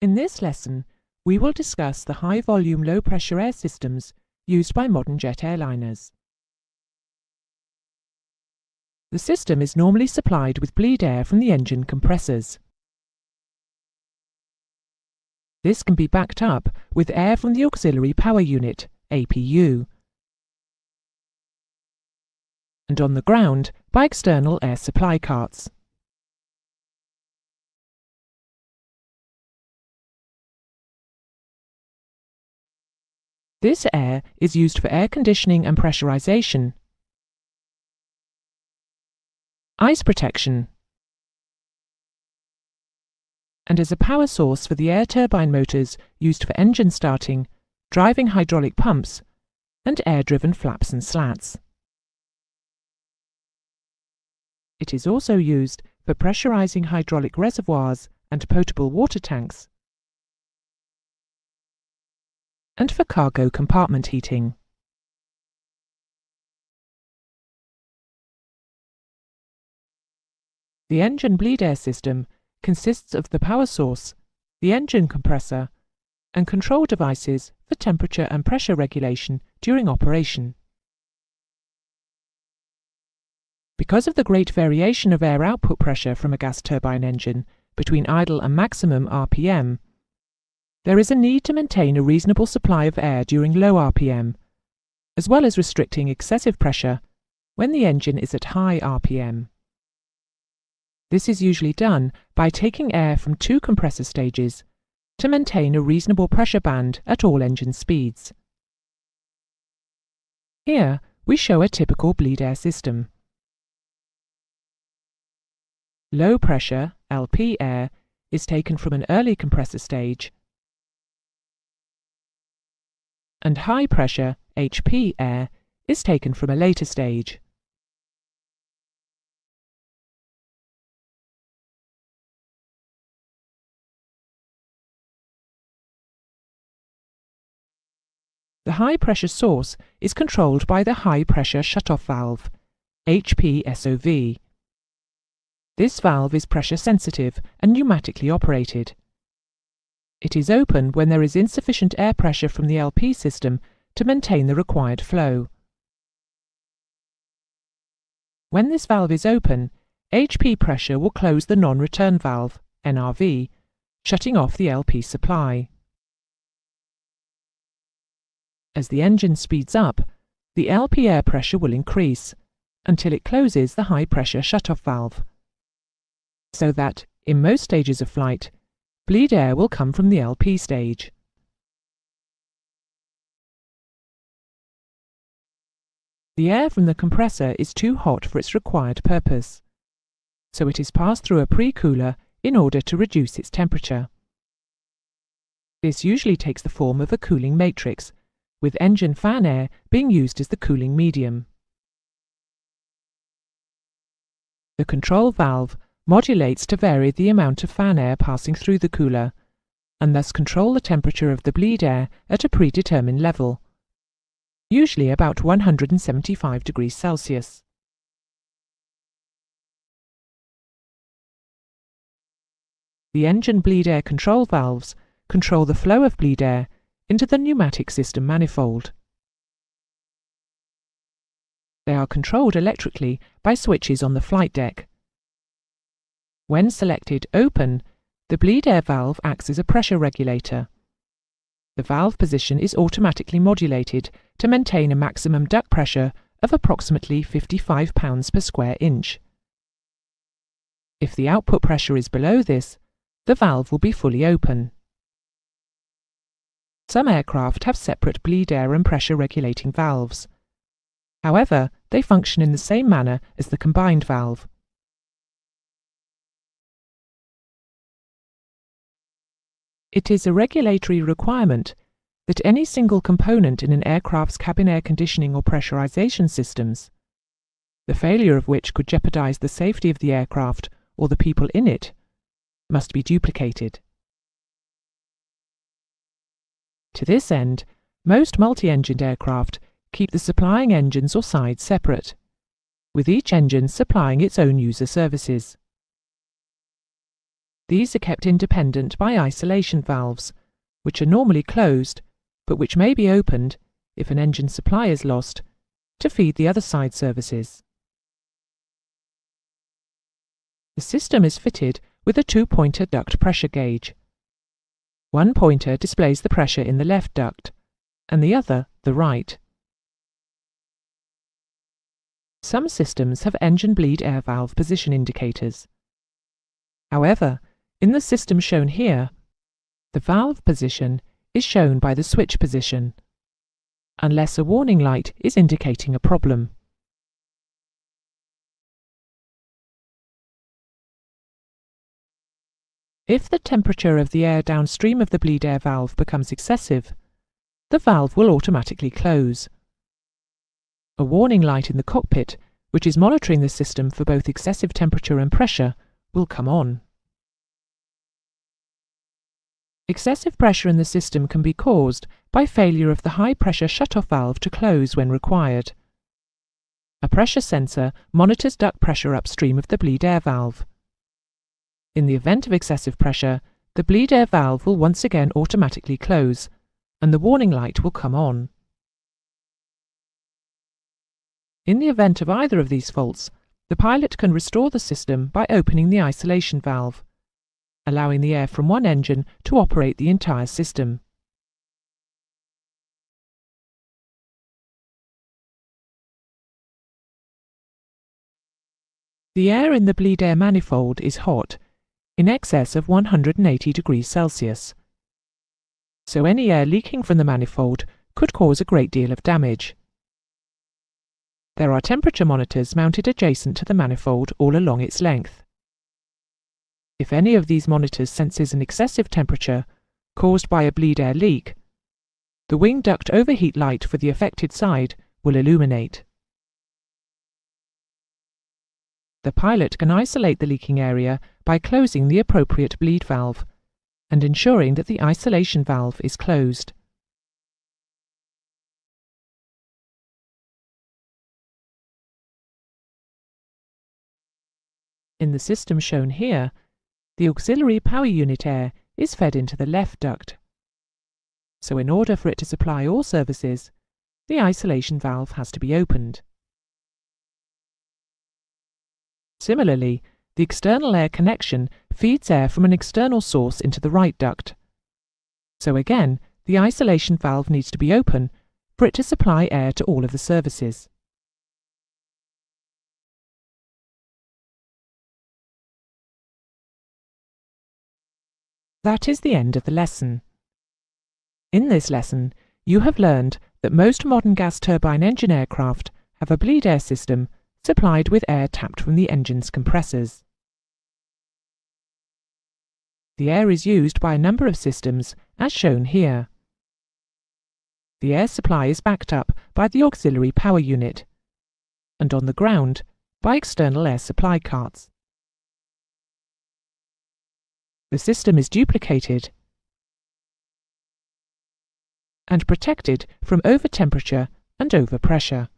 In this lesson, we will discuss the high-volume, low-pressure air systems used by modern jet airliners. The system is normally supplied with bleed air from the engine compressors. This can be backed up with air from the Auxiliary Power Unit, APU, and on the ground by external air supply carts. This air is used for air conditioning and pressurization, ice protection, and as a power source for the air turbine motors used for engine starting, driving hydraulic pumps, and air-driven flaps and slats. It is also used for pressurizing hydraulic reservoirs and potable water tanks, and for cargo compartment heating. The engine bleed air system consists of the power source, the engine compressor, and control devices for temperature and pressure regulation during operation. Because of the great variation of air output pressure from a gas turbine engine between idle and maximum RPM, there is a need to maintain a reasonable supply of air during low RPM, as well as restricting excessive pressure when the engine is at high RPM. This is usually done by taking air from two compressor stages to maintain a reasonable pressure band at all engine speeds. Here we show a typical bleed air system. Low pressure, LP air, is taken from an early compressor stage, and high pressure, HP air, is taken from a later stage. The high-pressure source is controlled by the high-pressure shutoff valve, HPSOV. This valve is pressure-sensitive and pneumatically operated. It is open when there is insufficient air pressure from the LP system to maintain the required flow. When this valve is open, HP pressure will close the non-return valve, NRV, shutting off the LP supply. As the engine speeds up, the LP air pressure will increase until it closes the high-pressure shutoff valve, so that, in most stages of flight, bleed air will come from the LP stage. The air from the compressor is too hot for its required purpose, so it is passed through a pre-cooler in order to reduce its temperature. This usually takes the form of a cooling matrix, with engine fan air being used as the cooling medium. The control valve modulates to vary the amount of fan air passing through the cooler, and thus control the temperature of the bleed air at a predetermined level, usually about 175 degrees Celsius. The engine bleed air control valves control the flow of bleed air into the pneumatic system manifold. They are controlled electrically by switches on the flight deck. When selected open, the bleed air valve acts as a pressure regulator. The valve position is automatically modulated to maintain a maximum duct pressure of approximately 55 pounds per square inch. If the output pressure is below this, the valve will be fully open. Some aircraft have separate bleed air and pressure regulating valves. However, they function in the same manner as the combined valve. It is a regulatory requirement that any single component in an aircraft's cabin air conditioning or pressurization systems, the failure of which could jeopardize the safety of the aircraft or the people in it, must be duplicated. To this end, most multi-engined aircraft keep the supplying engines or sides separate, with each engine supplying its own user services. These are kept independent by isolation valves, which are normally closed, but which may be opened, if an engine supply is lost, to feed the other side services. The system is fitted with a 2-pointer duct pressure gauge. One pointer displays the pressure in the left duct, and the other the right. Some systems have engine bleed air valve position indicators. However, in the system shown here, the valve position is shown by the switch position, unless a warning light is indicating a problem. If the temperature of the air downstream of the bleed air valve becomes excessive, the valve will automatically close. A warning light in the cockpit, which is monitoring the system for both excessive temperature and pressure, will come on. Excessive pressure in the system can be caused by failure of the high-pressure shut-off valve to close when required. A pressure sensor monitors duct pressure upstream of the bleed air valve. In the event of excessive pressure, the bleed air valve will once again automatically close, and the warning light will come on. In the event of either of these faults, the pilot can restore the system by opening the isolation valve, allowing the air from one engine to operate the entire system. The air in the bleed air manifold is hot, in excess of 180 degrees Celsius. So any air leaking from the manifold could cause a great deal of damage. There are temperature monitors mounted adjacent to the manifold all along its length. If any of these monitors senses an excessive temperature caused by a bleed air leak, the wing duct overheat light for the affected side will illuminate. The pilot can isolate the leaking area by closing the appropriate bleed valve and ensuring that the isolation valve is closed. In the system shown here, the auxiliary power unit air is fed into the left duct. So in order for it to supply all services, the isolation valve has to be opened. Similarly, the external air connection feeds air from an external source into the right duct. So again, the isolation valve needs to be open for it to supply air to all of the services. That is the end of the lesson. In this lesson, you have learned that most modern gas turbine engine aircraft have a bleed air system supplied with air tapped from the engine's compressors. The air is used by a number of systems, as shown here. The air supply is backed up by the auxiliary power unit, and on the ground by external air supply carts. The system is duplicated and protected from over-temperature and over-pressure.